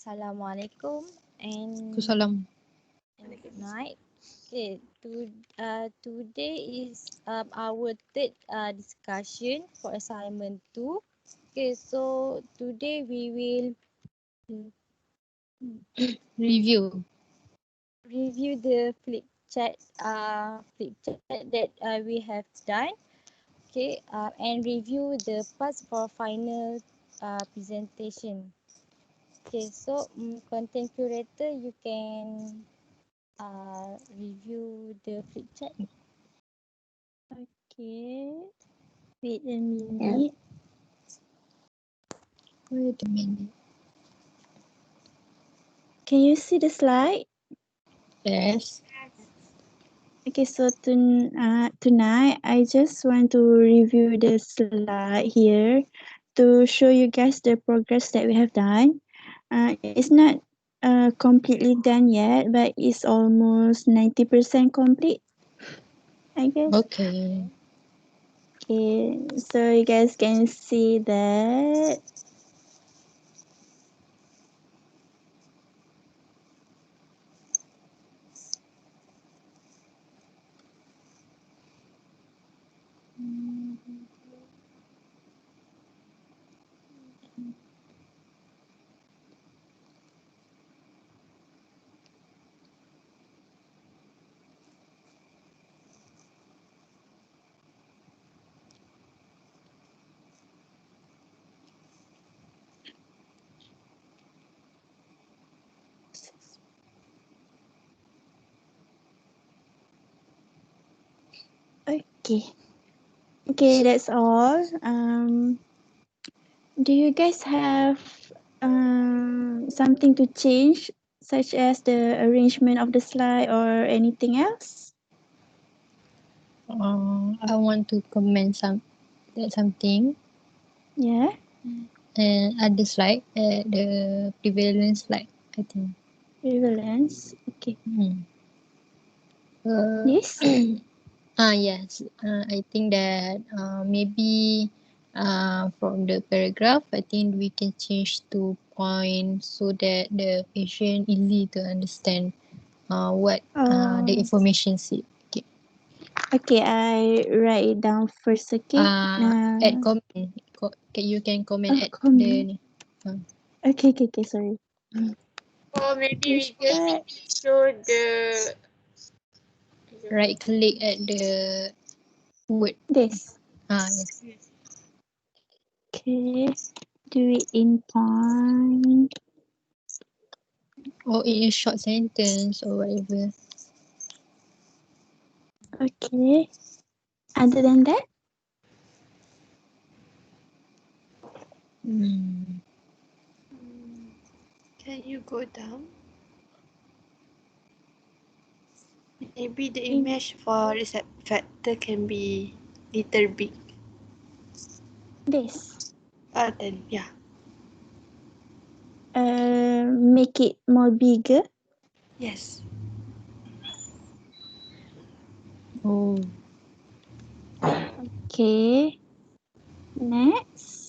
Assalamualaikum and Salam. good night. Okay, today is our third discussion for assignment 2. Okay, so today we will Review. review the flip chart that we have done. Okay, and review the parts for final presentation. Okay, so content curator, you can review the flip chart. Okay, wait a minute. Wait a minute. Can you see the slide? Yes. Okay, so tonight I just want to review the slide here to show you guys the progress that we have done. It's not completely done yet, but it's almost 90% complete, I guess. Okay. Okay, so you guys can see that. Okay. Okay, that's all. Do you guys have something to change, such as the arrangement of the slide or anything else? I want to comment something. Yeah. And other slide, the prevalence slide, I think. Prevalence. Okay. Yes. Yes. I think that maybe from the paragraph, I think we can change to point so that the patient easy to understand what the information said. Okay. Okay, I write it down first. Okay. Add comment. You can comment at comment. the. Okay. Sorry. Or maybe Which we just part? show the Right click at the word. This. Yes. Okay. Do it in point. Or in a short sentence or whatever. Okay. Other than that? Can you go down? Maybe the In- image for reset factor can be little big. This. Then yeah. Make it more bigger. Yes. Oh. Okay. Next.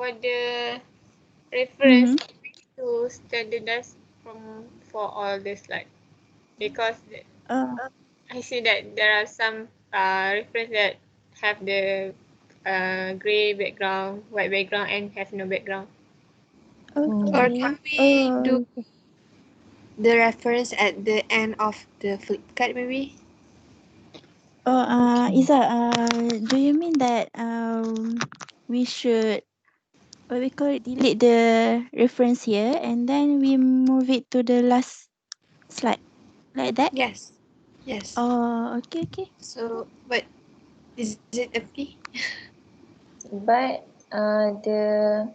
for the reference to standardize for all the slide, because I see that there are some reference that have the gray background, white background, and have no background. Or can we do the reference at the end of the flip card maybe? Iza, do you mean that we should what we call it, delete the reference here and then we move it to the last slide like that? Yes. Yes. Oh, okay. So, but is it okay? But the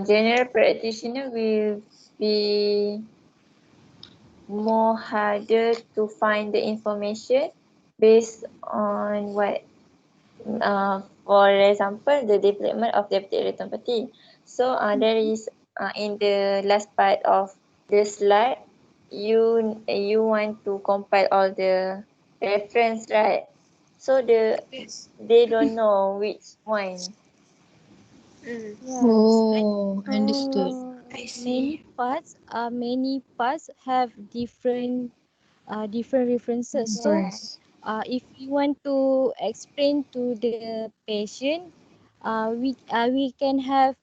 general practitioner will be more harder to find the information based on what for example the development of the retinopathy. So there is in the last part of the slide, you want to compile all the reference, right? So Yes. they don't know which one. Mm. Yes. Oh, understood. I Many see. parts have different references. So Yes. if you want to explain to the patient, we can have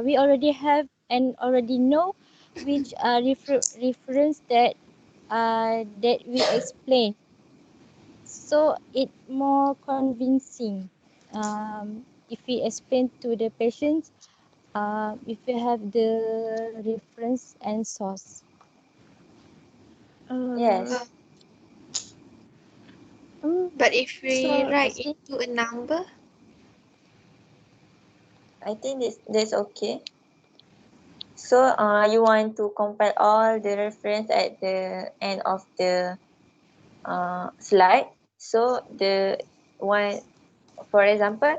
we already have and already know which reference that we explain. So it more convincing if we explain to the patients if we have the reference and source. Yes. Uh, But if we so write Actually, into a number, I think that's okay. So you want to compile all the reference at the end of the slide. So the one, for example,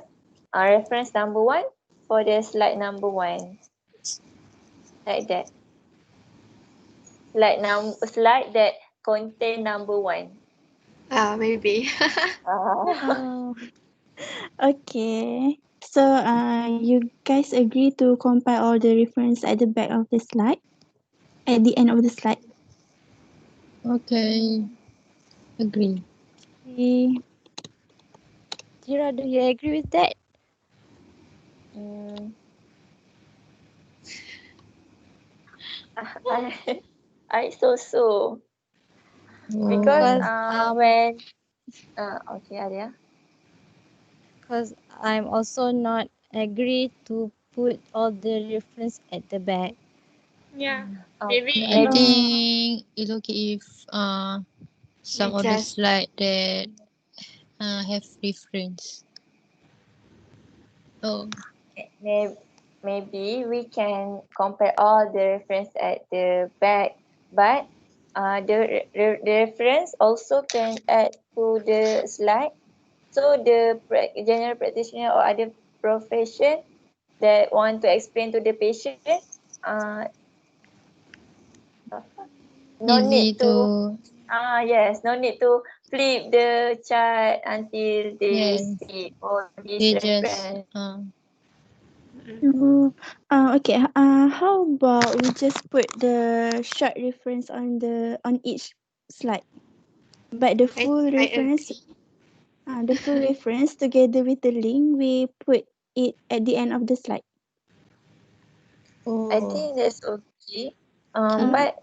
reference number 1 for the slide number 1, like that. Slide that contain number 1. maybe. uh, okay. So you guys agree to compile all the reference at the back of the slide, at the end of the slide. Okay. Agree. Okay. Tira, do you agree with that? Mm, I I so because Oh, Because when okay, Arya. because I'm also not agree to put all the reference at the back. Yeah. Maybe Okay. yeah, I Uh, think it's okay if We some of the just slide that have reference. Oh, Maybe we can compare all the reference at the back, but the reference also can add to the slide. So the general practitioner or other profession that want to explain to the patient, uh, no easy need to to, yes, no need to flip the chart until they yeah, see all these they just, reference. oh, okay. How about we just put the short reference on each slide, but I agree. the full reference together with the link, we put it at the end of the slide. I oh, think that's okay. Okay. But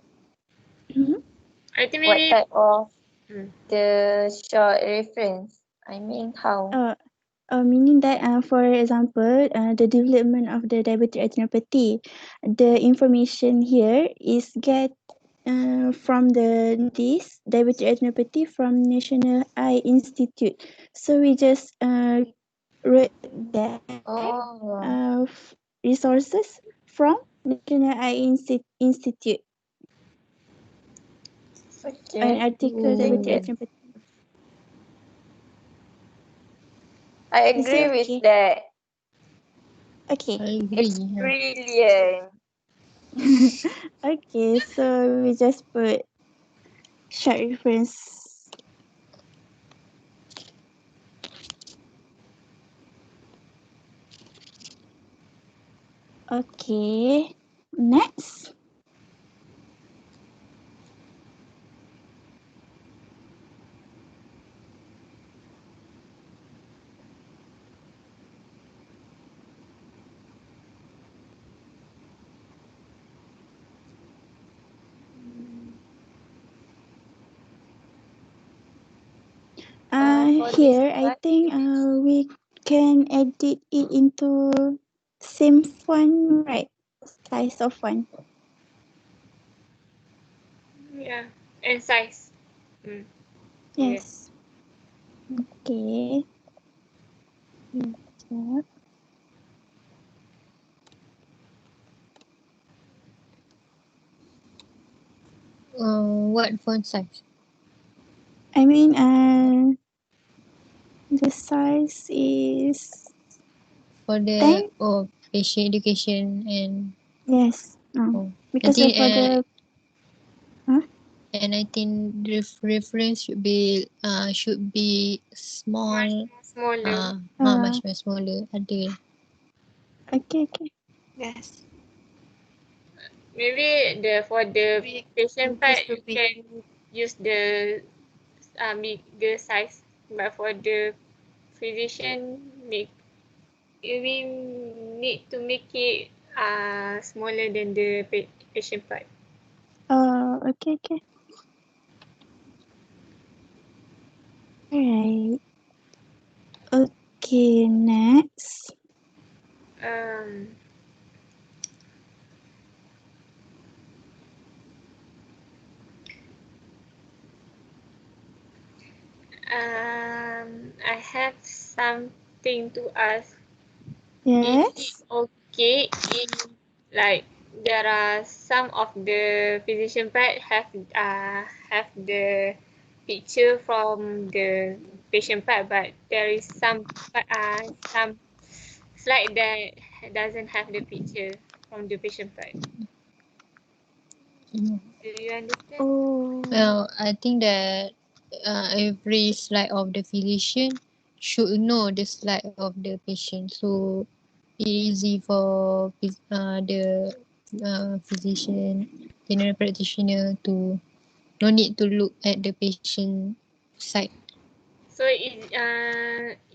Mhm. I think what maybe type of mm, the short reference? I mean, how? Uh, Meaning that, for example, the development of the diabetic retinopathy, the information here is get from this diabetic retinopathy from National Eye Institute. So we just read that Oh, resources from National Eye Institute, an okay. article I think diabetic oh, that retinopathy. I Is it agree with okay? that. Okay. I agree. It's Yeah. brilliant. Okay, so we just put short reference. Okay, next. For this Here I part, think we can edit it into same font, right? Size of font. yeah, and size. Mm, yes. Yes. Okay. Sekejap. What font size? I mean, the size is For the, 10. oh, patient education and Yes. I Because think for the and I think reference should be small, Smaller. much more smaller. Ada. okay. Yes. Maybe for the We patient increase part to you big. can use the bigger size, but for the physician we need to make it smaller than the patient part. Okay. Alright. Okay, next. Um, I have something to ask. Is it Yes. okay if like there are some of the physician part have the picture from the patient part, but there is some slide that doesn't have the picture from the patient part. Do you understand? Oh. Well, I think that every slide of the physician should know the slide of the patient, so it easy for the physician, general practitioner to no need to look at the patient side. So it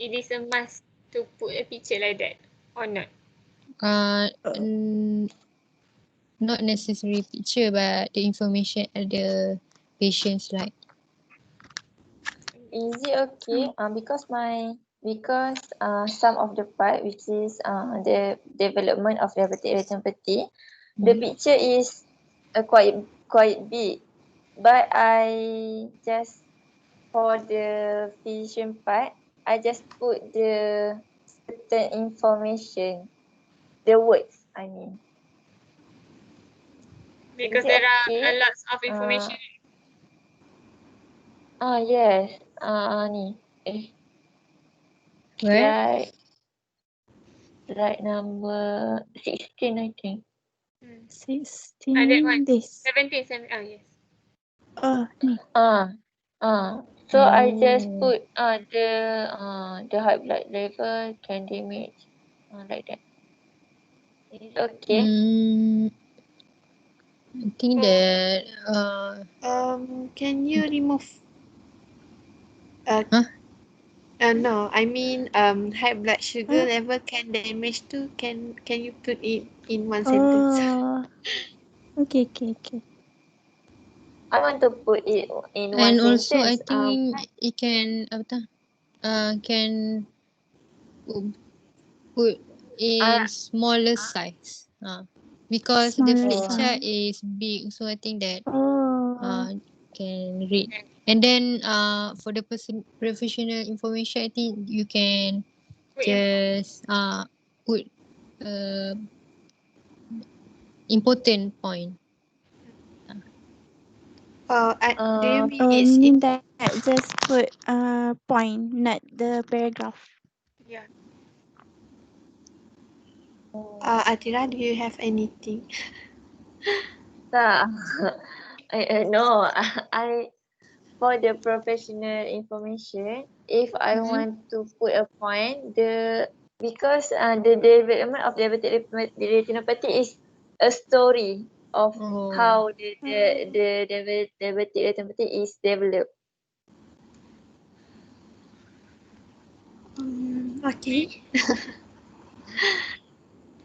is a must to put a picture like that or not? Not necessary picture, but the information at the patient slide. Is it okay? Because some of the part which is the development of diabetic retinopathy, the picture is quite big, but I just for the physician part, I just put the certain information, the words. I mean, Because is it there are okay? a lot of information. Yes. Ni. Where? Slide number 16, I think. 16 That one. this. 17. Yes. Ni. So I just put the high blood level, candimate, like that. Is it okay? I think that Can you remove? No, I mean high blood sugar level can damage too. Can you put it in one sentence? Okay. I want to put it in one and sentence. also I think it can can put in smaller size. Because the Smaller flip chart size. is big, so I think that Oh. can read. And then for the professional information, I think you can just put important point. Do you mean Oh, it's meaning that just put point, not the paragraph. Yeah. Atira, do you have anything? No, I for the professional information, if I want to put a point, because the development of diabetic retinopathy is a story of how the diabetic retinopathy is developed. Okay.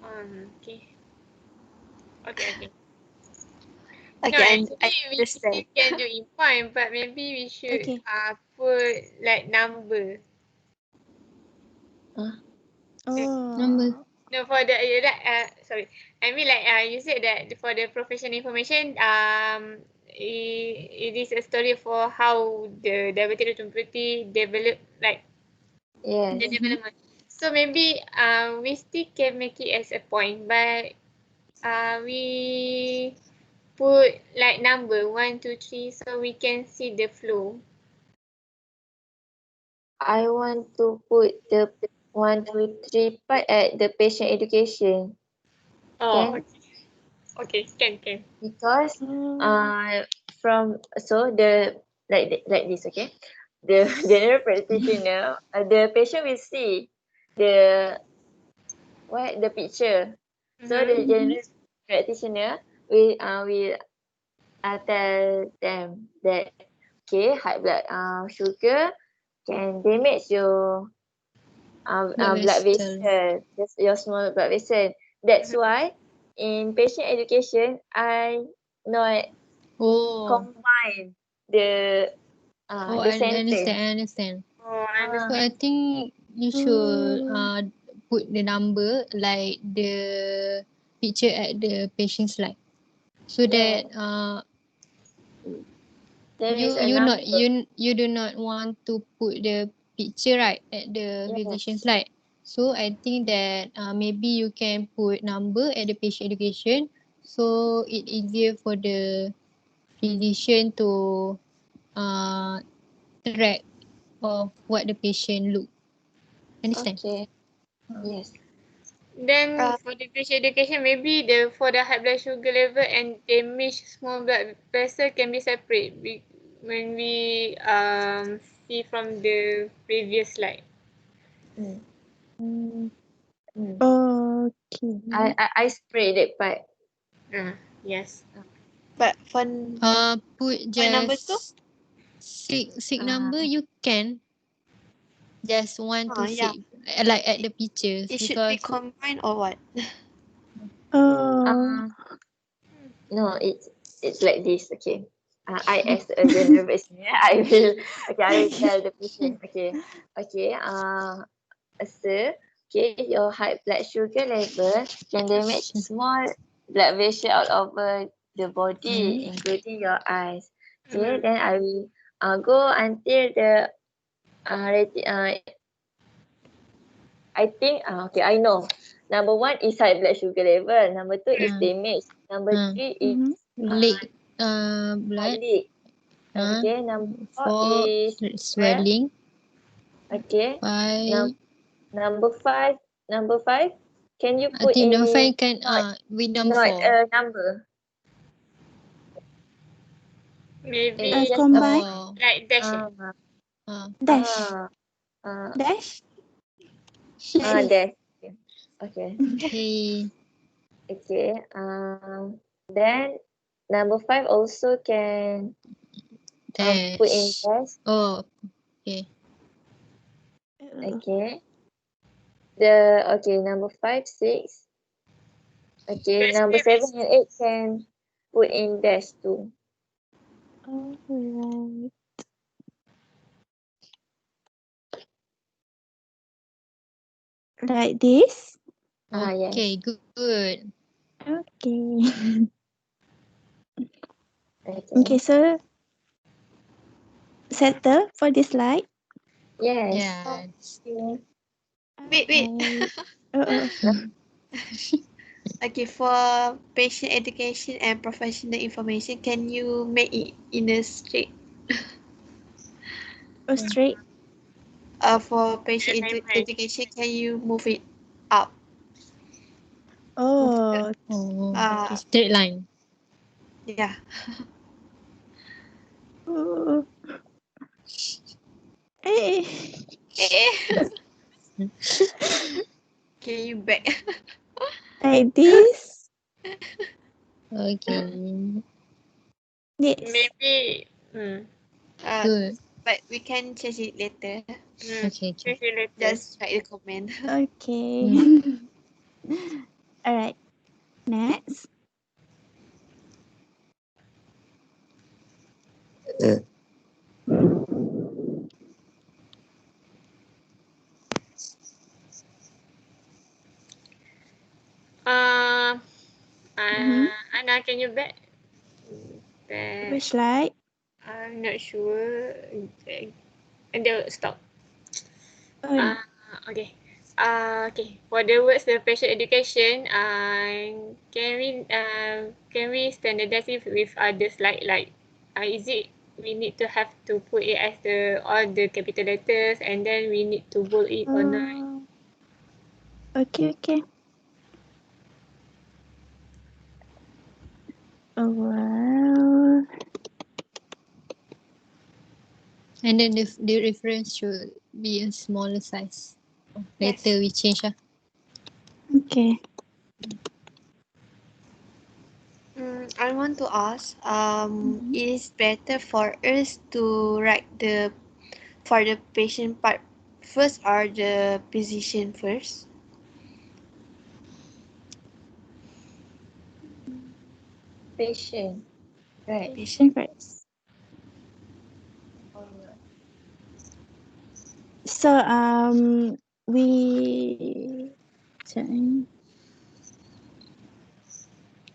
Okay. Okay. Okay, No, I actually understand. we can do in point, but maybe we should Okay. put like number. Number. No, for the sorry. I mean like you said that for the professional information it is a story for how the diabetic retinopathy develop like Yes. the development. So maybe we still can make it as a point, but we put like number 1, 2, 3 so we can see the flow. I want to put the 1, 2, 3 part at the patient education. Oh, Can? okay, can. Because from so the like this, okay, the general practitioner, the patient will see the the picture. So the general practitioner will tell them that okay, high blood sugar can damage your blood vessel, just your small blood vessel. That's why in patient education, I not combine the the I sentence. understand. Oh, I So understand. I think you should put the number like the picture at the patient slide, so that There is a you number. you do not want to put the picture right at the physician slide. So I think that maybe you can put number at the patient education, so it easier for the physician to track of what the patient look. Understand? Okay. Yes. Then for the patient education, maybe for the high blood sugar level and damaged small blood vessel can be separate when we see from the previous slide. Okay. I spray that part. Yes. But for Put number two? just sick number you can just want to Yeah. sick like at the pictures It should be because combined or what? No, it's like this. Okay. I as a general practitioner, I will tell the patient. Okay. Sir, okay, your high blood sugar level can damage small blood vessel all over the body, including your eyes. Okay, then I will go until the I think okay, I know. Number 1 is high blood sugar level. Number 2 is damage. Number 3 is leak blood. leak. Okay, number 4 4 is swelling. Okay. 5 Number 5. Number 5. Can you I put think number 5 in can with number not 4. a number? Maybe Combine. like dash. Dash. Dash. Dash. Okay. Okay. Okay. Then number 5 also can put in Dash. dash. Oh, okay. Okay. Number 5, 6. Okay, number 7 and 8 can put in dash too. Alright. Like this? Okay, Yes. good. Okay. Okay. So settle for this slide. Yes. Yes. Wait. Okay, for patient education and professional information, can you make it in a straight? Straight. For patient education, can you move it up? Oh. Straight line. Yeah. Hey. Can you back? Like this. Okay. Yes. Maybe. Good. But we can change it later. Okay. Just write the comment. Okay. Alright. Next. Anna, can you bet? Which slide? I'm not sure. And they'll stop. Oh, Okay. Okay. For the words the patient education, can we standardize it with others like is it we need to have to put it as all the capital letters and then we need to bold it or not? Okay. Oh, well. And then the reference should be a smaller size. Later we change lah. Okay. I want to ask, is better for us to write for the patient part first or the physician first? Patient. Right. Patient first. So we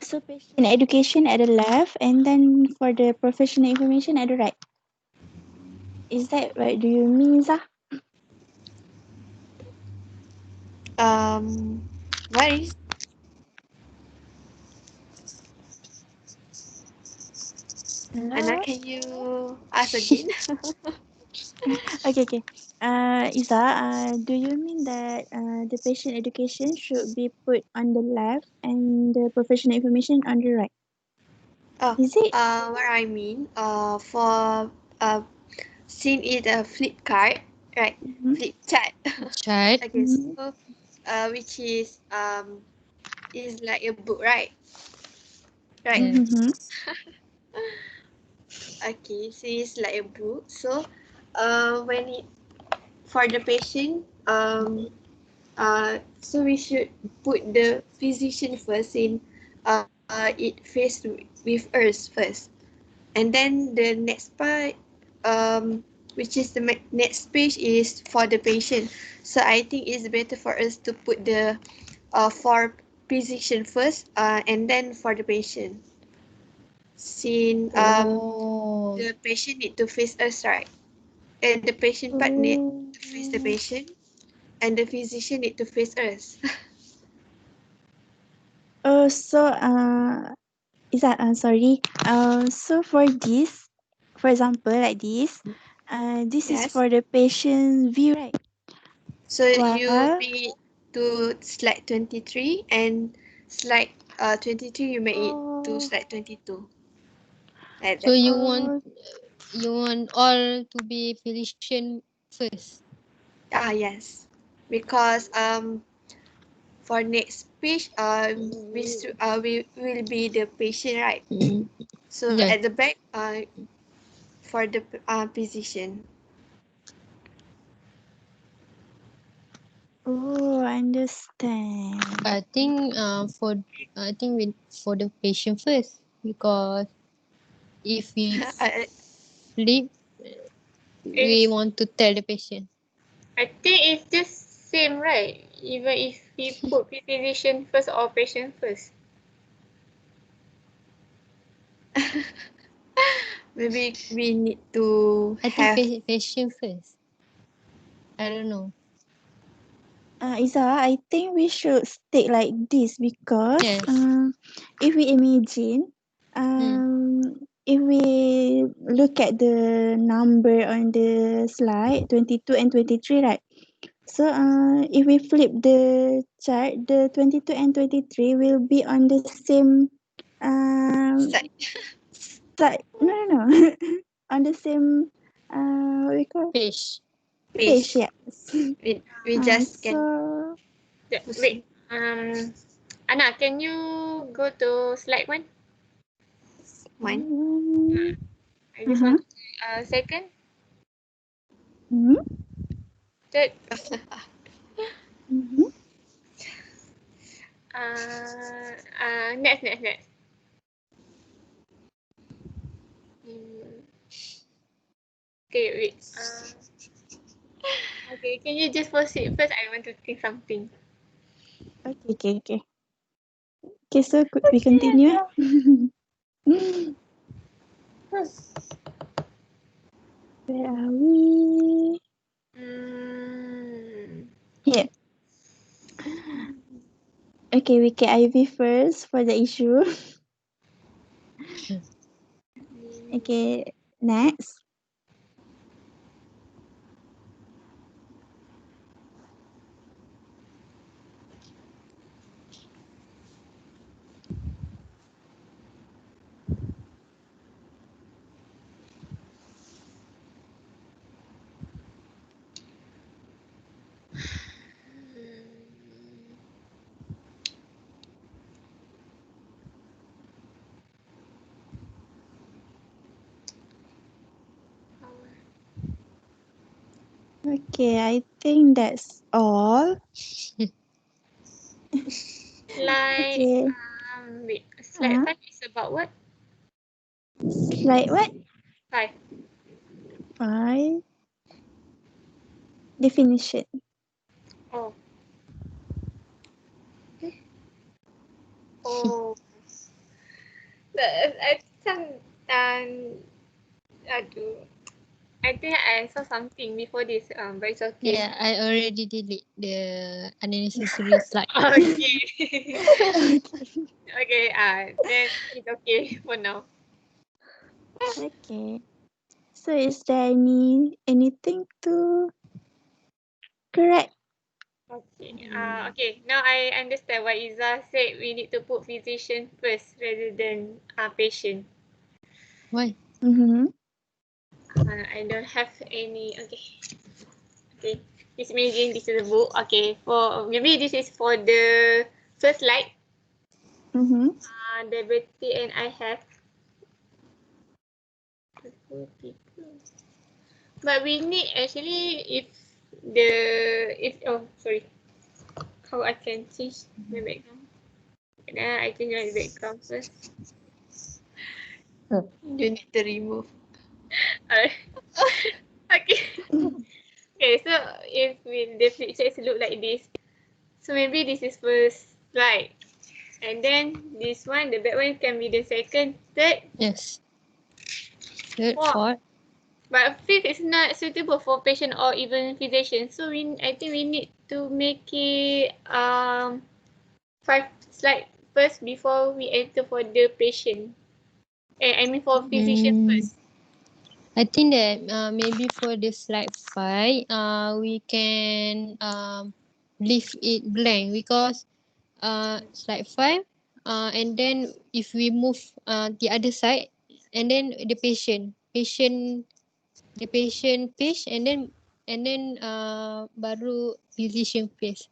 so patient education at the left, and then for the professional information at the right. Is that right? Do you mean, Zah? What is? Anna, Hello? can you ask again? Okay. Iza, do you mean that the patient education should be put on the left and the professional information on the right? Oh, Is it? what I mean, for seeing it a flip card, right? Mhm. Flip chart. Chart. Okay, so which is like a book, right? Right. Yeah. Mhm. Okay, so it's like a book. So, when it for the patient, so we should put the physician first in, it face with us first, and then the next part, which is the next page is for the patient. So I think it's better for us to put the for physician first, and then for the patient. Since Oh. the patient need to face us, right? And the patient part need to face the patient, and the physician need to face us. So Iza, sorry. So for this, for example, like this is Yes. for the patient view, right? So you While be to slide 23, and slide 23 you make it to slide 22. Like So that. you oh, want all to be physician first. Yes. Because for next page we will be the patient, right? So Yeah. at the back for the physician. understand. I think for the patient first, because if we I, flip, we It's, want to tell the patient. I think it's just same, right? Even if we put physician first or patient first. maybe we need to I think have patient first. I don't know. Iza, I think we should stick like this because Yes. if we imagine, if we look at the number on the slide 22 and 23, right? So if we flip the chart, the 22 and 23 will be on the same side. side. No. On the same what we call Page. page, Page. yes. We just can So Yeah, proceed. wait. Anna, can you go to slide 1? One. I just uh-huh. want second, Mhm. third. Mhm. Next. Hmm. Okay, wait. Okay, can you just proceed first? I want to think something. Okay. Okay, so could we continue? Where are we? Hmm. Here. Okay, we get IV first for the issue. Okay, next. Okay, I think that's all. Like, Okay. wait, slide Uh-huh. 5 is about what? Like what? 5. 5. Definition. Oh. Oh. I some aduh. I think I saw something before this, but it's okay. Yeah, I already delete the unnecessary slide. Okay. Okay, then it's okay for now. Okay. So is there anything to correct? Okay. Okay. Now I understand why Izzah said we need to put physician first rather than patient. Why? Mm-hmm. I don't have any. Okay. Okay. Just imagine this is a book. Okay. For maybe this is for the first slide. Mm-hmm. The Betty and I have. But we need actually oh sorry, how I can change the background. Then I change the background first. You need to remove. Alright. Okay. Okay, so if the pictures look like this, so maybe this is first slide. And then this one, the back one can be the second, third. Yes. Third, Fourth. fourth. But fifth is not suitable for patient or even physician. So I think we need to make it 5 slide first before we enter for the patient. I mean for physician first. I think that maybe for the slide 5, we can leave it blank because slide 5, and then if we move the other side, and then the patient page, and then baru physician page.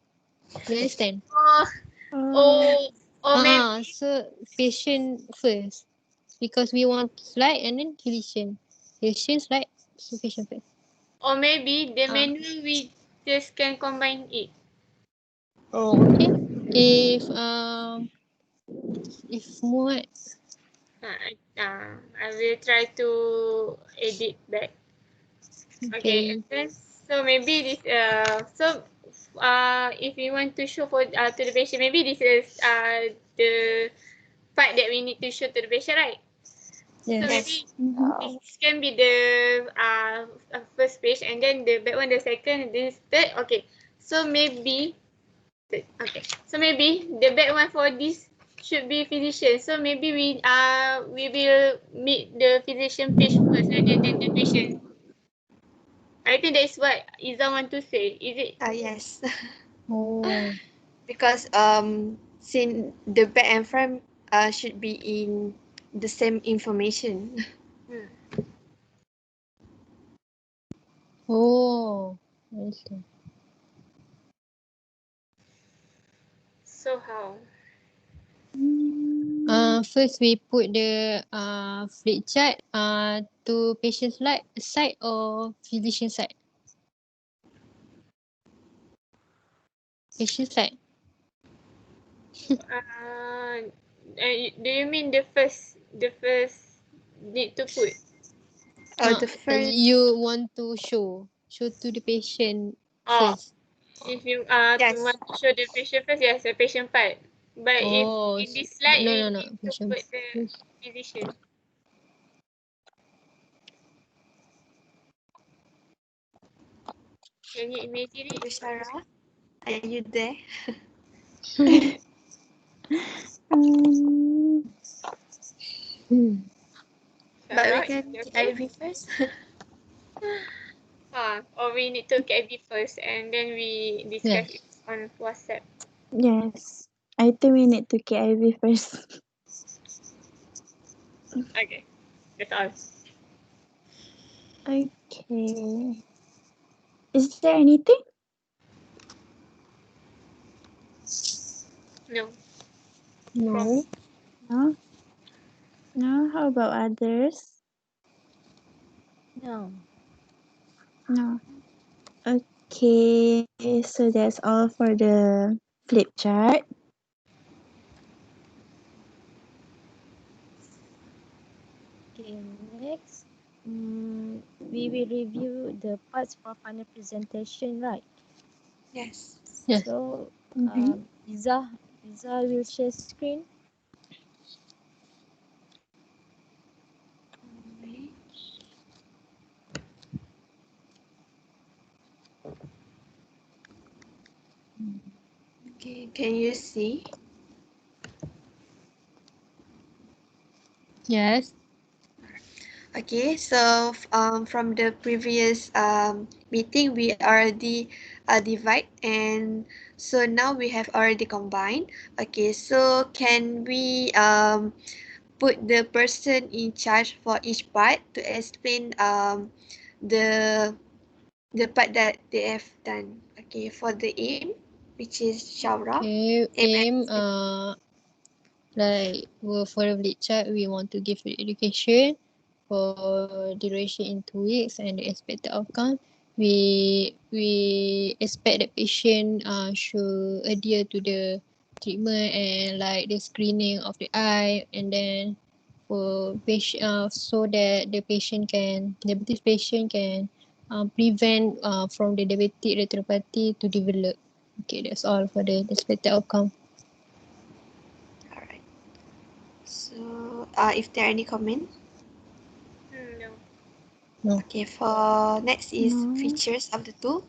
You understand? Oh, maybe. So patient first because we want slide and then physician slide, so patient first. Or maybe the manual we just can combine it. Oh, okay. If more, I will try to edit back. Okay, and okay. then so maybe this if we want to show for to the patient, maybe this is the part that we need to show to the patient, right? So Yes. maybe Mm-hmm. this can be the first page, and then the back one the second, this third. Okay, so maybe so maybe the back one for this should be physician. So maybe we will meet the physician page first rather than the patient. I think that's what Izzah want to say. Is it? Yes. Oh. Because since the back and front should be in the same information. Oh. I see. So how? First we put the flip chart to patient side or physician side. Patient side. Do you mean the first need to put? The first. You want to show to the patient Oh, first. if you Yes. want to show the patient first, yes, the patient part. But if Oh, in this slide no, we no, no. need to Patient put the first. physician. Can you imagine it? Bushara, are you there? But we Sarah, can is it check okay? IV first. Or we need to get it first and then we discuss it Yes. on WhatsApp. Yes. I think we need to KIV first. Okay, that's all. Okay. Is there anything? No. No. No. No. How about others? No. No. Okay, so that's all for the flip chart. Okay, next, we will review the parts for final presentation, right? Yes. Yes. So, Mhm. Iza will share screen. Okay, can you see? Yes. Okay, so from the previous meeting, we already divide, and so now we have already combined. Okay, so can we put the person in charge for each part to explain the the part that they have done. Okay, for the aim, which is Shaura, Okay. aim and Like for the flip chart, we want to give you education for duration in 2 weeks and the expected outcome. We expect the patient should adhere to the treatment and like the screening of the eye, and then for patient so that the patient can diabetes patient can prevent from the diabetic retinopathy to develop. Okay, that's all for the expected outcome. all right. So, if there are any comment, No. okay. For next is No. features of the tool.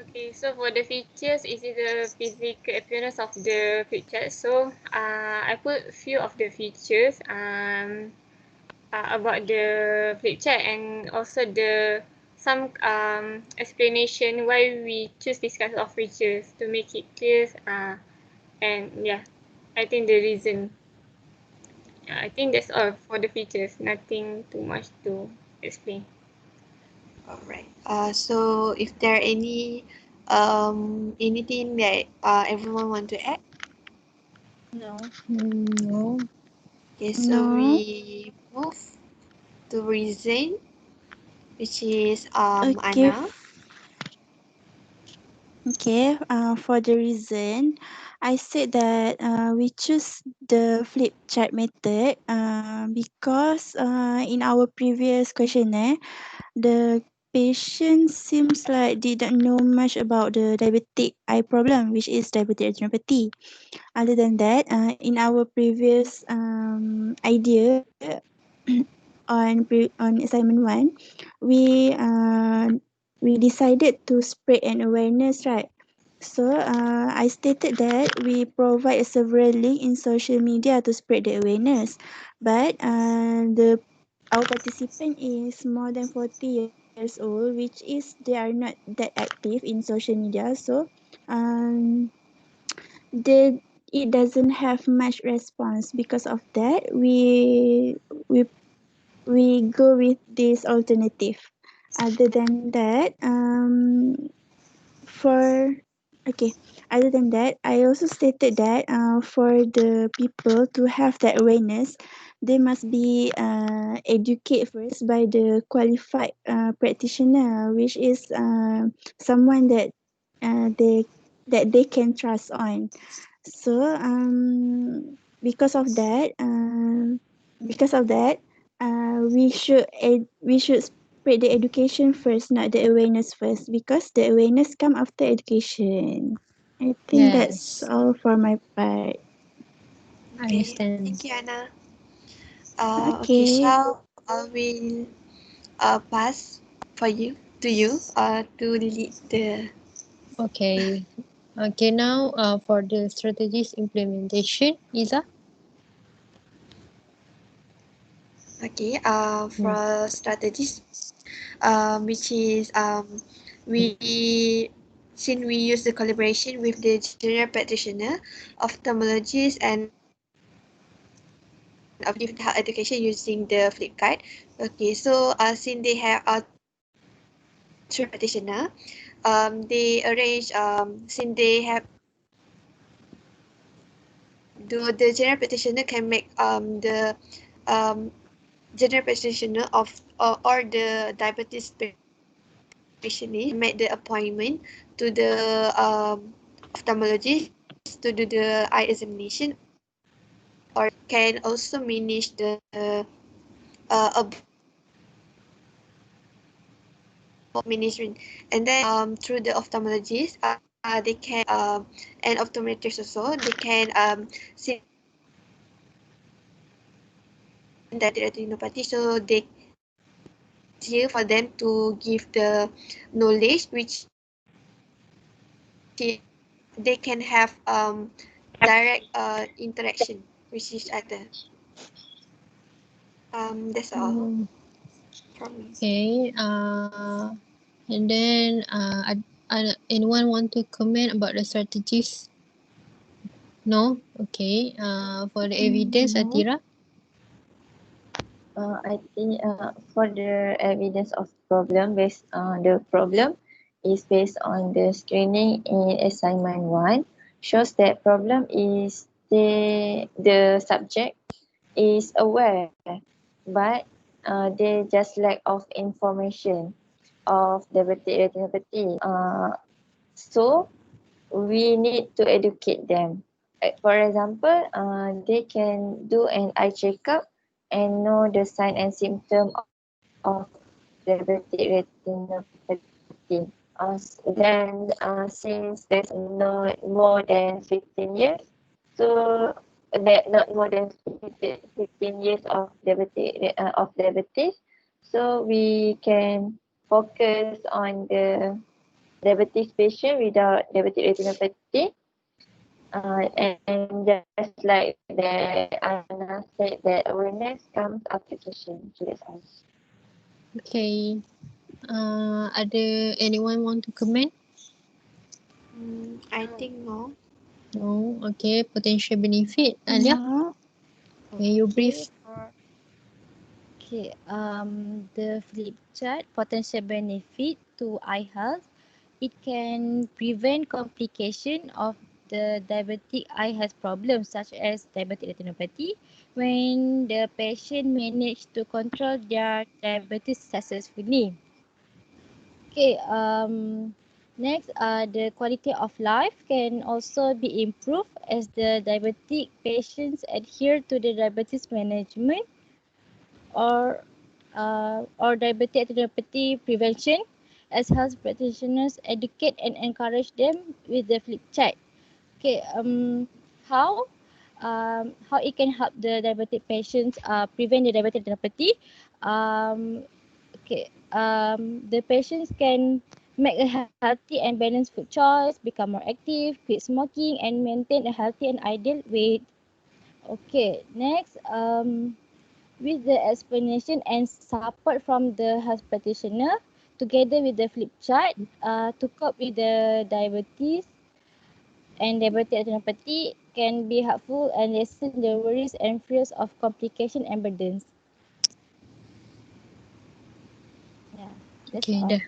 Okay, so for the features, is it the physical appearance of the picture? So I put few of the features about the picture, and also the some explanation why we choose this kind of features to make it clear. And yeah, I think the reason. I think that's all for the features. Nothing too much to explain. All right. So if there are any anything that everyone want to add, No. No. okay. So No. we move to reason, which is Okay. Anna. Okay. For the reason, I said that we choose the flip chart method because in our previous questionnaire, the patient seems like didn't know much about the diabetic eye problem, which is diabetic retinopathy. Other than that, in our previous idea on assignment one, we we decided to spread an awareness, right? So I stated that we provide several links in social media to spread the awareness, but the our participant is more than 40 years old, which is they are not that active in social media. So um, they it doesn't have much response. Because of that, we we go with this alternative. Other than that, for okay, other than that, I also stated that for the people to have that awareness, they must be educated first by the qualified practitioner, which is someone they that they can trust on. So because of that, because of that, we should spread the education first, not the awareness first, because the awareness come after education. I think that's Yes, all for my part. I Okay. understand. Thank you, Anna. Okay, Okay. Shao, I will pass for you to lead the. Okay. Okay, now for the strategies implementation, Iza. Okay. Mm. For strategies, which is we since we use the collaboration with the general practitioner, ophthalmologist, and objective health education using the Flipkart. Okay, so since they have a general practitioner, they arrange since they have the general practitioner can make the um general practitioner of or the diabetes made the appointment to the ophthalmologist to do the eye examination, or can also manage the management, and then through the ophthalmologist they can and optometrist also, they can see that retinopathy, so they easier for them to give the knowledge which they can have direct interaction with each other. That's all from me. Okay. And then anyone want to comment about the strategies? No. Okay. For the evidence, No. Atira. I think for the evidence of problem, the problem is based on the screening in assignment 1, shows that problem is the subject is aware, but they just lack of information of diabetic retinopathy. So we need to educate them. For example, they can do an eye checkup and know the sign and symptom of diabetic retinopathy. Then, since there's not more than 15 years, so that not more than 15 years of diabetes, so we can focus on the diabetes patient without diabetic retinopathy. And just like the Anna said, that awareness comes after session. So that's all. Okay. Ada anyone want to comment? I think no. No. Okay. Potential benefit. Alia, No. can you brief? Okay, the flip chart potential benefit to eye health. It can prevent complication of the diabetic eye health problems such as diabetic retinopathy when the patient manage to control their diabetes successfully. Okay, next, the quality of life can also be improved as the diabetic patients adhere to the diabetes management or diabetic retinopathy prevention, as health practitioners educate and encourage them with the flip chart. Okay, how it can help the diabetic patients prevent the diabetic retinopathy. Okay, the patients can make a healthy and balanced food choice, become more active, quit smoking, and maintain a healthy and ideal weight. Okay, next, with the explanation and support from the health practitioner, together with the flip chart, to cope with the diabetes and diabetic retinopathy can be helpful and lessen the worries and fears of complication and burdens. Yeah, that's Okay, all. dah.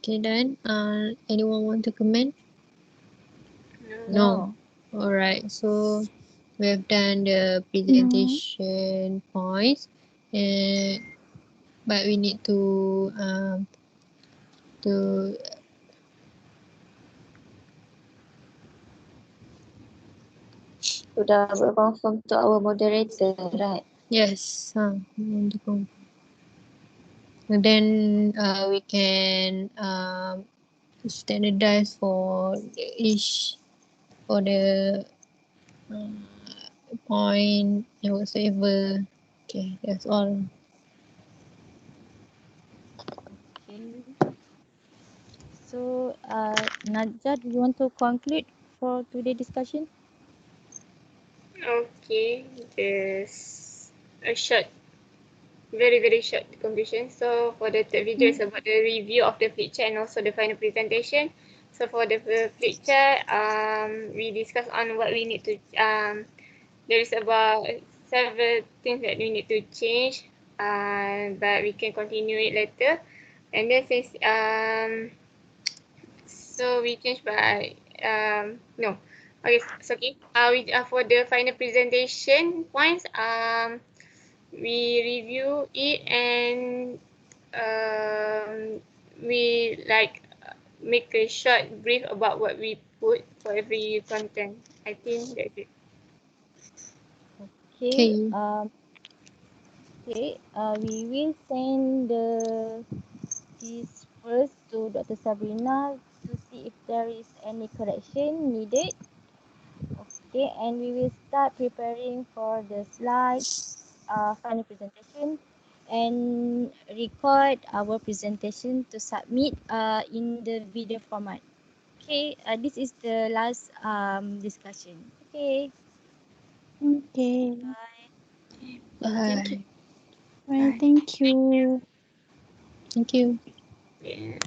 Okay, then. Anyone want to comment? No. Alright. So we have done the presentation points, but we need to Sudah confirm to our moderator, right? yes. We want to confirm. And then we can standardize for each for the point and whatsoever. Okay, that's all. Okay. So, Najat, you want to conclude for today's discussion? Okay, just a short, very short conclusion. So for the third video, it's about the review of the flip chart and also the final presentation. So for the flip chart, we discuss on what we need to there is about several things that we need to change, but we can continue it later. And then since so we change by no, okay, so okay. We for the final presentation points, we review it and we like make a short brief about what we put for every content. I think that's it. Okay. Okay. We will send this first to Dr. Sabrina to see if there is any correction needed. Okay, and we will start preparing for the slides, final presentation, and record our presentation to submit in the video format. Okay, this is the last discussion. Okay, Okay. bye. Thank you. Bye. Well, thank you. Thank you. Yeah.